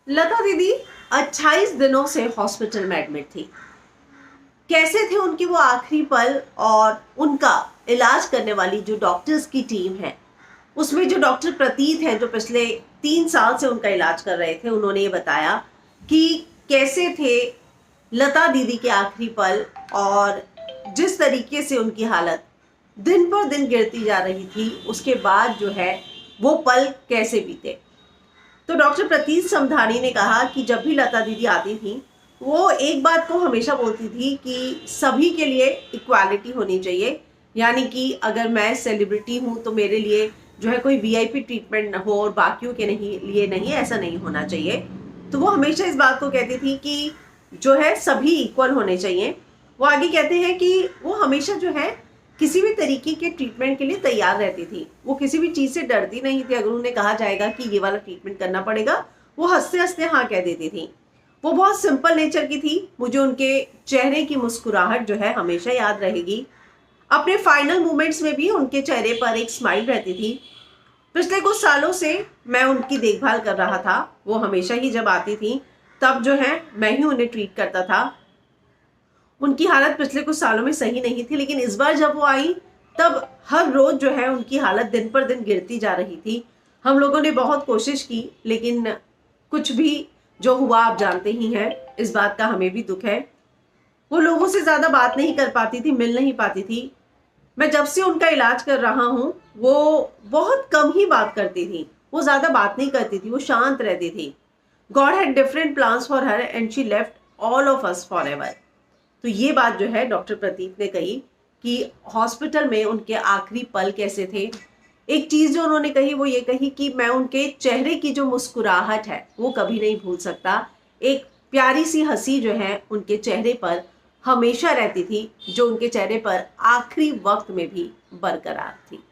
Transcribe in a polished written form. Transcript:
लता दीदी 28 दिनों से हॉस्पिटल में एडमिट थी। कैसे थे उनके वो आखिरी पल, और उनका इलाज करने वाली जो डॉक्टर्स की टीम है, उसमें जो डॉक्टर प्रतीत हैं जो पिछले 3 साल से उनका इलाज कर रहे थे, उन्होंने ये बताया कि कैसे थे लता दीदी के आखिरी पल, और जिस तरीके से उनकी हालत दिन पर दिन गिरती जा रही थी, उसके बाद जो है वो पल कैसे बीते। तो डॉक्टर प्रतीत समधानी ने कहा कि जब भी लता दीदी आती थी, वो एक बात को हमेशा बोलती थी कि सभी के लिए इक्वालिटी होनी चाहिए। यानी कि अगर मैं सेलिब्रिटी हूँ तो मेरे लिए जो है कोई वीआईपी ट्रीटमेंट न हो, और बाकियों के लिए नहीं, ऐसा नहीं होना चाहिए। तो वो हमेशा इस बात को कहती थी कि जो है सभी इक्वल होने चाहिए। वो आगे कहते हैं कि वो हमेशा जो है किसी भी तरीके के ट्रीटमेंट के लिए तैयार रहती थी। वो किसी भी चीज़ से डरती नहीं थी। अगर उन्हें कहा जाएगा कि ये वाला ट्रीटमेंट करना पड़ेगा, वो हंसते हंसते हाँ कह देती थी। वो बहुत सिंपल नेचर की थी। मुझे उनके चेहरे की मुस्कुराहट जो है हमेशा याद रहेगी। अपने फाइनल मोमेंट्स में भी उनके चेहरे पर एक स्माइल रहती थी। पिछले कुछ सालों से मैं उनकी देखभाल कर रहा था। वो हमेशा ही जब आती थी तब जो है मैं ही उन्हें ट्रीट करता था। उनकी हालत पिछले कुछ सालों में सही नहीं थी, लेकिन इस बार जब वो आई तब हर रोज जो है उनकी हालत दिन पर दिन गिरती जा रही थी। हम लोगों ने बहुत कोशिश की, लेकिन कुछ भी जो हुआ आप जानते ही हैं। इस बात का हमें भी दुख है। वो लोगों से ज्यादा बात नहीं कर पाती थी, मिल नहीं पाती थी। मैं जब से उनका इलाज कर रहा हूँ, वो बहुत कम ही बात करती थी। वो ज्यादा बात नहीं करती थी, वो शांत रहती थी। God had different plans for her and she left all of us for ever. तो ये बात जो है डॉक्टर प्रतीक ने कही कि हॉस्पिटल में उनके आखिरी पल कैसे थे। एक चीज जो उन्होंने कही वो ये कही कि मैं उनके चेहरे की जो मुस्कुराहट है वो कभी नहीं भूल सकता। एक प्यारी सी हंसी जो है उनके चेहरे पर हमेशा रहती थी, जो उनके चेहरे पर आखिरी वक्त में भी बरकरार थी।